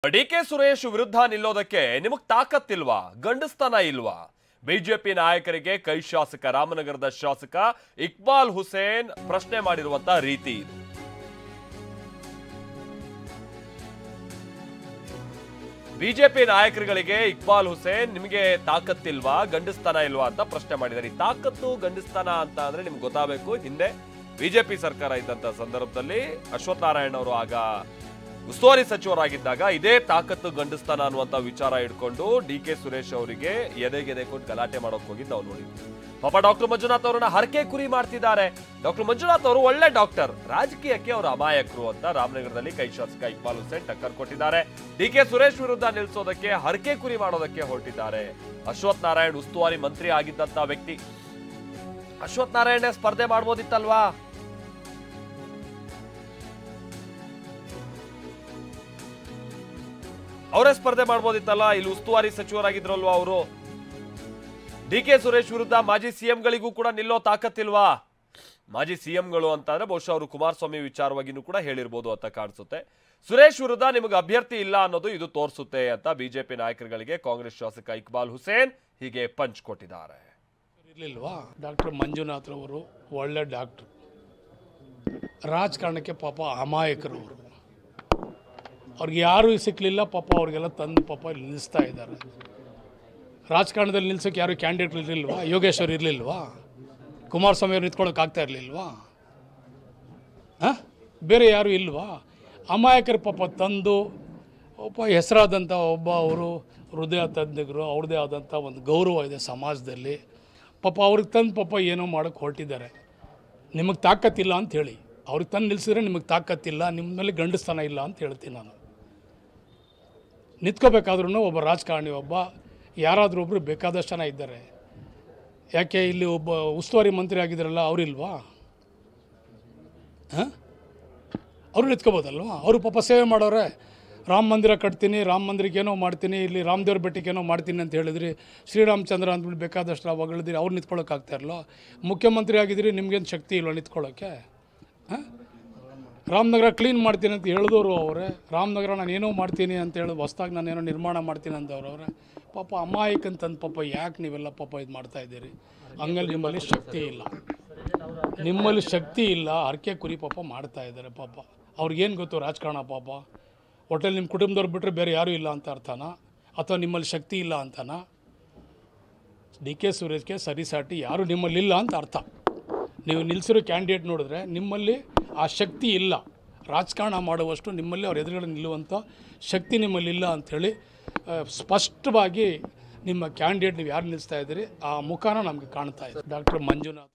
DK Suresh ವಿರುದ್ಧ ನಿಲ್ಲೋದಕ್ಕೆ ನಿಮಗೆ ತಾಕತ್ತಿಲ್ವಾ? ಗಂಡಸ್ತನ ಇಲ್ವಾ? ಬಿಜೆಪಿ ನಾಯಕರಿಗೆ ಕೈ ಶಾಸಕ ರಾಮನಗರದ ಶಾಸಕ ಇಕ್ಬಾಲ್ ಹುಸೇನ್ ಪ್ರಶ್ನೆ ಮಾಡಿರುವಂತ ರೀತಿ ಇದು. ಬಿಜೆಪಿ ನಾಯಕರುಗಳಿಗೆ ಇಕ್ಬಾಲ್ ಹುಸೇನ್ ನಿಮಗೆ ತಾಕತ್ತಿಲ್ವಾ, ಗಂಡಸ್ತನ ಇಲ್ವಾ ಅಂತ ಪ್ರಶ್ನೆ ಮಾಡಿದ್ದಾರೆ. ತಾಕತ್ತು ಗಂಡಸ್ತನ ಅಂತ ಅಂದ್ರೆ ನಿಮ್ಗೆ ಗೊತ್ತಾಗಬೇಕು. ಹಿಂದೆ ಬಿಜೆಪಿ ಸರ್ಕಾರ ಇದ್ದಂತ ಸಂದರ್ಭದಲ್ಲಿ ಅಶ್ವಥ್ ನಾರಾಯಣ ಅವರು ಆಗ ಉಸ್ತುವಾರಿ ಸಚಿವರಾಗಿದ್ದಾಗ ಇದೇ ತಾಕತ್ತು ಗಂಡಸ್ತನ ಅನ್ನುವಂತ ವಿಚಾರ ಇಟ್ಕೊಂಡು ಡಿಕೆ ಸುರೇಶ್ ಅವರಿಗೆ ಎದೆಗೆದೆ ಕೊಟ್ಟು ಗಲಾಟೆ ಮಾಡೋಕೆ ಹೋಗಿದ್ದು ನಾವು ನೋಡಿದ್ವಿ. ಪಾಪ ಡಾಕ್ಟರ್ ಮಂಜುನಾಥ್ ಅವರನ್ನ ಹರಕೆ ಕುರಿ ಮಾಡ್ತಿದ್ದಾರೆ. ಡಾಕ್ಟರ್ ಮಂಜುನಾಥ್ ಅವರು ಒಳ್ಳೆ ಡಾಕ್ಟರ್, ರಾಜಕೀಯಕ್ಕೆ ಅವರು ಅಮಾಯಕರು ಅಂತ ರಾಮನಗರದಲ್ಲಿ ಕೈ ಶಾಸಕ ಇಕ್ಬಾಲ್ ಹುಸೇನ್ ಟಕ್ಕರ್ ಕೊಟ್ಟಿದ್ದಾರೆ. ಡಿಕೆ ಸುರೇಶ್ ವಿರುದ್ಧ ನಿಲ್ಲಿಸೋದಕ್ಕೆ ಹರಕೆ ಕುರಿ ಮಾಡೋದಕ್ಕೆ ಹೊರಟಿದ್ದಾರೆ. ಅಶ್ವಥ್ ನಾರಾಯಣ್ ಉಸ್ತುವಾರಿ ಮಂತ್ರಿ ಆಗಿದ್ದಂತ ವ್ಯಕ್ತಿ. ಅಶ್ವಥ್ ನಾರಾಯಣ ಸ್ಪರ್ಧೆ ಮಾಡ್ಬೋದಿತ್ತಲ್ವಾ? ಅವರೇ ಸ್ಪರ್ಧೆ ಮಾಡ್ಬೋದಿತ್ತಲ್ಲ. ಇಲ್ಲಿ ಉಸ್ತುವಾರಿ ಸಚಿವರಾಗಿದ್ರಲ್ವಾ ಅವರು. ಡಿಕೆ ಸುರೇಶ್ ವಿರುದ್ಧ ಮಾಜಿ ಸಿಎಂಗಳಿಗೂ ಕೂಡ ನಿಲ್ಲೋ ತಾಕತ್ತಿಲ್ವಾ? ಮಾಜಿ ಸಿಎಂಗಳು ಅಂತಂದ್ರೆ ಬಹುಶಃ ಅವರು ಕುಮಾರಸ್ವಾಮಿ ವಿಚಾರವಾಗಿನೂ ಕೂಡ ಹೇಳಿರ್ಬೋದು ಅಂತ ಕಾಣಿಸುತ್ತೆ. ಸುರೇಶ್ ವಿರುದ್ಧ ನಿಮಗೆ ಅಭ್ಯರ್ಥಿ ಇಲ್ಲ ಅನ್ನೋದು ಇದು ತೋರಿಸುತ್ತೆ ಅಂತ ಬಿಜೆಪಿ ನಾಯಕರುಗಳಿಗೆ ಕಾಂಗ್ರೆಸ್ ಶಾಸಕ ಇಕ್ಬಾಲ್ ಹುಸೇನ್ ಹೀಗೆ ಪಂಚ್ ಕೊಟ್ಟಿದ್ದಾರೆ. ಇರ್ಲಿಲ್ವಾ? ಡಾಕ್ಟರ್ ಮಂಜುನಾಥ್ ಅವರು ಒಳ್ಳೆ ಡಾಕ್ಟರ್, ರಾಜಕಾರಣಕ್ಕೆ ಪಾಪ ಅಮಾಯಕರು ಅವರು. ಅವ್ರಿಗೆ ಯಾರೂ ಸಿಕ್ಕಲಿಲ್ಲ ಪಾಪ, ಅವ್ರಿಗೆಲ್ಲ ತಂದು ಪಾಪ ಇಲ್ಲಿ ನಿಲ್ಲಿಸ್ತಾ ಇದ್ದಾರೆ. ರಾಜಕಾರಣದಲ್ಲಿ ನಿಲ್ಸೋಕೆ ಯಾರು ಕ್ಯಾಂಡಿಡೇಟ್ ಇರಲಿಲ್ವಾ? ಯೋಗೇಶ್ವರ್ ಇರಲಿಲ್ವಾ? ಕುಮಾರಸ್ವಾಮಿ ಅವ್ರು ನಿಂತ್ಕೊಳ್ಳೋಕೆ ಆಗ್ತಾ ಇರಲಿಲ್ವಾ? ಬೇರೆ ಯಾರು ಇಲ್ವಾ? ಅಮಾಯಕರು ಪಾಪ ತಂದು ಒಬ್ಬ ಹೆಸರಾದಂಥ ಒಬ್ಬ ಅವರು ಹೃದಯ ತಜ್ಞರು, ಅವ್ರದ್ದೇ ಆದಂಥ ಒಂದು ಗೌರವ ಇದೆ ಸಮಾಜದಲ್ಲಿ. ಪಾಪ ಅವ್ರಿಗೆ ತಂದು ಪಾಪ ಏನೋ ಮಾಡೋಕ್ಕೆ ಹೊರಟಿದ್ದಾರೆ. ನಿಮಗೆ ತಾಕತ್ತಿಲ್ಲ ಅಂತ ಹೇಳಿ ಅವ್ರಿಗೆ ತಂದು ನಿಲ್ಲಿಸಿದ್ರೆ ನಿಮಗೆ ತಾಕತ್ತಿಲ್ಲ, ನಿಮ್ಮ ಮೇಲೆ ಗಂಡಸ್ತನ ಇಲ್ಲ ಅಂತ ಹೇಳ್ತೀನಿ ನಾನು. ನಿಂತ್ಕೋಬೇಕಾದ್ರೂ ಒಬ್ಬ ರಾಜಕಾರಣಿ, ಒಬ್ಬ ಯಾರಾದರೂ ಒಬ್ಬರು ಬೇಕಾದಷ್ಟು ಜನ ಇದ್ದಾರೆ. ಯಾಕೆ ಇಲ್ಲಿ ಒಬ್ಬ ಉಸ್ತುವಾರಿ ಮಂತ್ರಿ ಆಗಿದ್ದಾರಲ್ಲ, ಅವರಿಲ್ವಾ? ಅವರು ನಿಂತ್ಕೋಬೋದಲ್ವ? ಅವರು ಪಾಪ ಸೇವೆ ಮಾಡೋರೆ. ರಾಮ ಮಂದಿರ ಕಟ್ತೀನಿ, ರಾಮ ಮಂದಿರಕ್ಕೆ ಏನೋ ಮಾಡ್ತೀನಿ, ಇಲ್ಲಿ ರಾಮದೇವ್ರ ಬೆಟ್ಟಕ್ಕೆ ಏನೋ ಮಾಡ್ತೀನಿ ಅಂತ ಹೇಳಿದ್ರಿ. ಶ್ರೀರಾಮಚಂದ್ರ ಅಂದ್ಬಿಟ್ಟು ಬೇಕಾದಷ್ಟು ನಾವು ಹೊಗಳಿದ್ರಿ, ಅವ್ರು ನಿಂತ್ಕೊಳ್ಳೋಕೆ ಆಗ್ತಾ ಇರಲ್ಲ. ಮುಖ್ಯಮಂತ್ರಿ ಆಗಿದ್ರಿ, ನಿಮ್ಗೇನು ಶಕ್ತಿ ಇಲ್ವ ನಿಂತ್ಕೊಳ್ಳೋಕ್ಕೆ? ರಾಮನಗರ ಕ್ಲೀನ್ ಮಾಡ್ತೀನಿ ಅಂತ ಹೇಳಿದವರು ಅವರೇ. ರಾಮನಗರ ನಾನು ಏನೋ ಮಾಡ್ತೀನಿ ಅಂತ ಹೇಳಿ ಹೊಸ್ದಾಗಿ ನಾನೇನೋ ನಿರ್ಮಾಣ ಮಾಡ್ತೀನಿ ಅಂತವ್ರು ಅವರೇ. ಪಾಪ ಅಮಾಯಕಂತಂದು ಪಾಪ ಯಾಕೆ ನೀವೆಲ್ಲ ಪಾಪ ಇದು ಮಾಡ್ತಾಯಿದ್ದೀರಿ? ಹಂಗಲ್ಲಿ ನಿಮ್ಮಲ್ಲಿ ಶಕ್ತಿ ಇಲ್ಲ, ನಿಮ್ಮಲ್ಲಿ ಶಕ್ತಿ ಇಲ್ಲ. ಹರಕೆ ಕುರಿ ಪಾಪ ಮಾಡ್ತಾ ಇದ್ದಾರೆ ಪಾಪ. ಅವ್ರಿಗೇನು ಗೊತ್ತು ರಾಜಕಾರಣ ಪಾಪ? ಒಟ್ಟಲ್ಲಿ ನಿಮ್ಮ ಕುಟುಂಬದವ್ರು ಬಿಟ್ಟರೆ ಬೇರೆ ಯಾರೂ ಇಲ್ಲ ಅಂತ ಅರ್ಥನಾ? ಅಥವಾ ನಿಮ್ಮಲ್ಲಿ ಶಕ್ತಿ ಇಲ್ಲ ಅಂತನಾ? ಡಿ ಕೆ ಸುರೇಶ್ಗೆ ಸರಿಸಾಟಿ ಯಾರು ನಿಮ್ಮಲ್ಲಿಲ್ಲ ಅಂತ ಅರ್ಥ. ನೀವು ನಿಲ್ಲಿಸಿರೋ ಕ್ಯಾಂಡಿಡೇಟ್ ನೋಡಿದ್ರೆ ನಿಮ್ಮಲ್ಲಿ ಆ ಶಕ್ತಿ ಇಲ್ಲ, ರಾಜಕಾರಣ ಮಾಡುವಷ್ಟು ನಿಮ್ಮಲ್ಲಿ ಅವ್ರ ಎದುರುಗಡೆ ನಿಲ್ಲುವಂಥ ಶಕ್ತಿ ನಿಮ್ಮಲ್ಲಿಲ್ಲ ಅಂಥೇಳಿ ಸ್ಪಷ್ಟವಾಗಿ ನಿಮ್ಮ ಕ್ಯಾಂಡಿಡೇಟ್ ನೀವು ಯಾರು ನಿಲ್ಲಿಸ್ತಾ ಇದ್ದೀರಿ ಆ ಮುಖಾನ ನಮಗೆ ಕಾಣ್ತಾ ಇದೆ. ಡಾಕ್ಟರ್ ಮಂಜುನಾಥ್